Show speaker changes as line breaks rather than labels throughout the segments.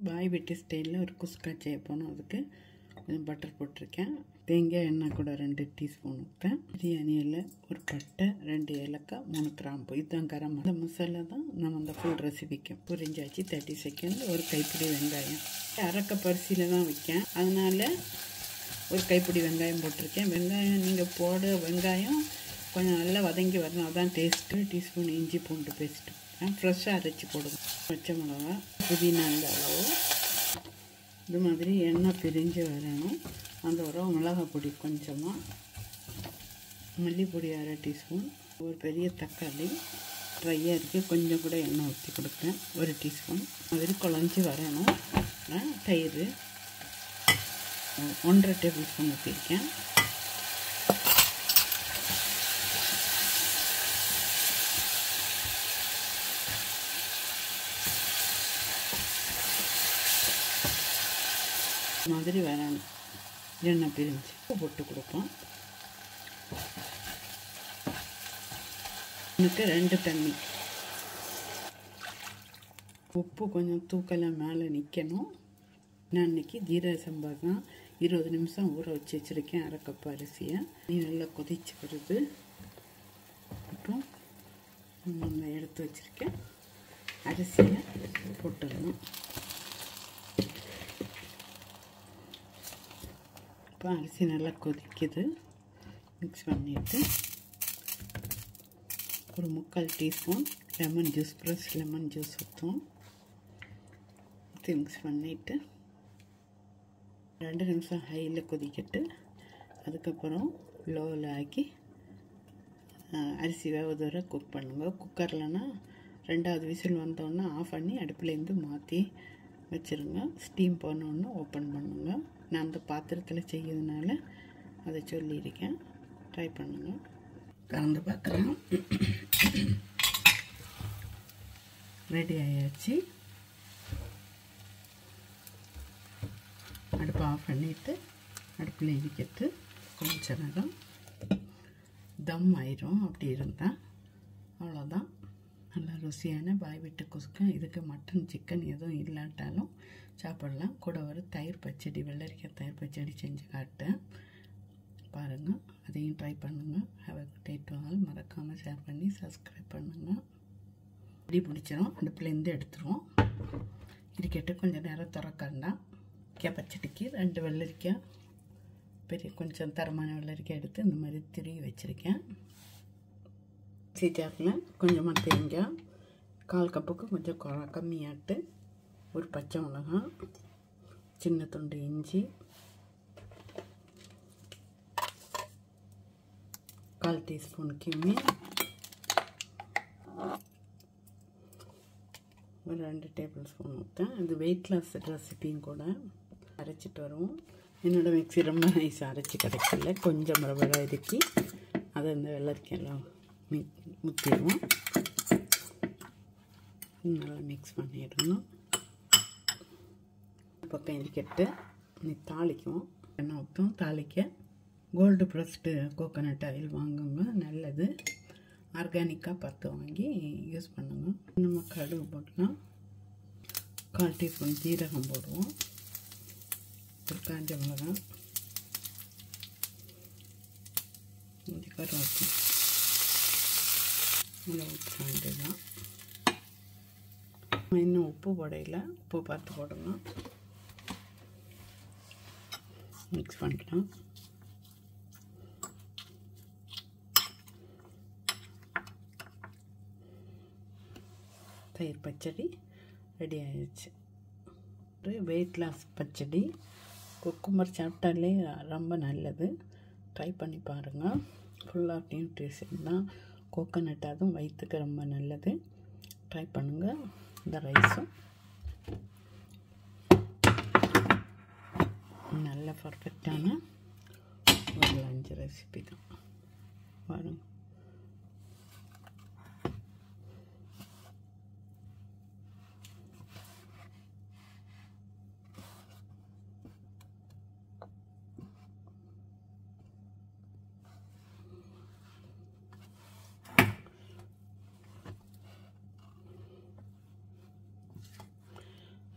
பாய் வீட்டு ஸ்டைலில் ஒரு குஸ்கா செய்ய போனோம். அதுக்கு கொஞ்சம் பட்டர் போட்டிருக்கேன். தேங்காய் எண்ணெய் கூட 2 டீஸ்பூன் ஊற்றேன். பிரியாணி இலை, ஒரு பட்டை, 2 ஏலக்காய், 3 கிராம்பு. இதுதான் கரம் மசாலா. இந்த மசாலா தான் நம்ம அந்த ஃபுல் ரெசிபிக்கு புரிஞ்சாச்சு. 30 செகண்ட். ஒரு கைப்பிடி வெங்காயம். அரைக்க பரிசியில் தான் வைக்கேன், அதனால் ஒரு கைப்பிடி வெங்காயம் போட்டிருக்கேன். வெங்காயம் நீங்கள் வெங்காயம் கொஞ்சம் நல்லா வதங்கி வரணும், அதான் டேஸ்ட்டு. டீஸ்பூன் இஞ்சி பூண்டு பேஸ்ட்டு ஃப்ரெஷ்ஷாக அரைச்சி போடுவோம். பச்சை மிளகா, புதினா இந்த அளவு. இது மாதிரி எண்ணெய் பிரிஞ்சு வரணும். அந்த மிளகாய் பொடி கொஞ்சமாக, மல்லிப்பொடி 1/2 டீஸ்பூன், ஒரு பெரிய தக்காளி ட்ரையாக இருக்குது, கொஞ்சம் கூட எண்ணெய் ஊற்றி கொடுப்பேன், 1 டீஸ்பூன். மாதிரி குழஞ்சி வரணும். தயிர் 1/2 டேபிள் ஸ்பூன் ஊற்றிருக்கேன். மாதிரி வரணும். எண்ணெய் பிரிஞ்சு உப்பு போட்டு கொடுப்போம். எனக்கு 2 தண்ணி. உப்பு கொஞ்சம் தூக்கலாக மேலே நிற்கணும். நான் இன்றைக்கி ஜீரக சம்பா தான் 20 நிமிஷம் ஊற வச்சு வச்சுருக்கேன். அரை கப் அரிசியை நல்லா கொதிச்சு வருது. அப்புறம் நான் எடுத்து வச்சுருக்கேன் அரிசியை போட்டுடணும். இப்போ அரிசி நல்லா கொதிக்குது. மிக்ஸ் பண்ணிவிட்டு ஒரு 3/4 teaspoon lemon juice, fresh lemon juice ஊற்றுவோம். ஊற்றி மிக்ஸ் பண்ணிவிட்டு 2 நிமிஷம் ஹையில் கொதிக்கட்டு. அதுக்கப்புறம் லோவில் ஆக்கி அரிசி வேவதோட குக் பண்ணுங்கள். குக்கர்லனா 2வது விசில் வந்தோடனே ஆஃப் பண்ணி அடுப்புலேருந்து மாற்றி வச்சுருங்க. ஸ்டீம் போனோன்னு ஓப்பன் பண்ணுங்க. நான் அந்த பாத்திரத்தில் செய்யறதுனால அதை சொல்லியிருக்கேன். ட்ரை பண்ணுங்கள். கலந்து பார்க்கலாம். ரெடி ஆயாச்சு. அடுப்பை ஆஃப் பண்ணிவிட்டு அடுப்பில் இடிக்கிட்டு கொஞ்ச நேரம் தம் ஆயிரும். அப்படி இருந்தால் அவ்வளோதான். நல்லா ருசியான பாய் வீட்டு குஸ்கா. இதுக்கு மட்டன் சிக்கன் எதுவும் இல்லாட்டாலும் சாப்பிடலாம். கூட ஒரு தயிர் பச்சடி, வெள்ளரிக்காய் தயிர் பச்சடி செஞ்சு காட்டேன் பாருங்கள். அதையும் ட்ரை பண்ணுங்கள். Have a good day to all. மறக்காமல் ஷேர் பண்ணி சப்ஸ்கிரைப் பண்ணுங்கள். இப்படி பிடிச்சிடும். அடுப்புலேருந்து எடுத்துருவோம். இருக்கட்டு கொஞ்சம் நேரம் திறக்கண்டாம். பச்சடிக்கு 2 வெள்ளரிக்காய், பெரிய கொஞ்சம் தரமான வெள்ளரிக்காய் எடுத்து இந்த மாதிரி திருவி வச்சுருக்கேன். சீச்சாரில் கொஞ்சமாக தேங்காய், 1/4 கப்புக்கு கொஞ்சம் கம்மியாட்டு, ஒரு பச்சை மிளகாய், சின்ன துண்டு இஞ்சி, 1/4 டீஸ்பூன் கிம்மி, ஒரு 2 டேபிள் ஸ்பூன் ஊற்றேன். இது வெயிட் லாஸ் ரெசிபியும் கூட. அரைச்சிட்டு வருவோம். என்னோடய மிக்ஸி ரொம்ப நைஸாக அரைச்சி கிடைக்கல. கொஞ்சம் ரவடாக இதுக்கி அதை இந்த வெள்ளரிக்கையெல்லாம் ஊற்றிடுவோம். நல்லா மிக்ஸ் பண்ணிடணும். பக்கம் இருக்கட்டு தாளிக்குவோம். எண்ணெய் ஊற்றும். தாளிக்க கோல்டு ப்ரெஸ்டு கோகோனட் ஆயில் வாங்குங்க, நல்லது. ஆர்கானிக்காக பார்த்து வாங்கி யூஸ் பண்ணுங்க. நம்ம கடுகு போட்டோம்னா 1/4 டீஸ்பூன் ஜீரகம் போடுவோம். ஒரு காஞ்ச மிளகாய், கொஞ்சம் கருவேப்பிலை ஊற்ற வேண்டியதுதான். இன்னும் உப்பு போடையில் உப்பு பார்த்து போடணும். மிக்ஸ் பண்ணிக்கலாம். தயிர் பச்சடி ரெடி ஆயிடுச்சு. ஒரு வெயிட் லாஸ் பச்சடி. குக்கும்பர் சாப்பிட்டாலே ரொம்ப நல்லது. ட்ரை பண்ணி பாருங்கள். ஃபுல்லாக நியூட்ரிஷன் தான். கோகோனட் அதுவும் வயிற்றுக்கு ரொம்ப நல்லது. ட்ரை பண்ணுங்கள். இந்த ரைஸும் நல்ல பர்ஃபெக்டான ஒரு லஞ்ச் ரெசிபி தான். பாருங்கள்.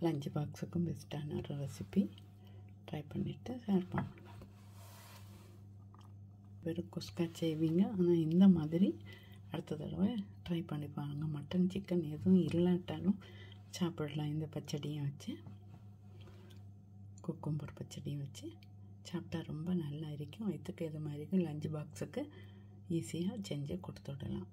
லஞ்ச் பாக்ஸுக்கும் பெஸ்ட்டான ஒரு ரெசிபி. ட்ரை பண்ணிவிட்டு ஷேர் பண்ணுங்கள். வெறும் குஸ்கா செய்வீங்க, ஆனால் இந்த மாதிரி அடுத்த தடவை ட்ரை பண்ணி பாருங்கள். மட்டன் சிக்கன் எதுவும் இல்லாட்டாலும் சாப்பிடலாம். இந்த பச்சடியும் வச்சு, குக்கும்பர் பச்சடியும் வச்சு சாப்பிட்டா ரொம்ப நல்லா இருக்கும். வயிற்றுக்கு எது மாதிரி இருக்கும். லஞ்ச் பாக்ஸுக்கு ஈஸியாக செஞ்சு கொடுத்து விடலாம்.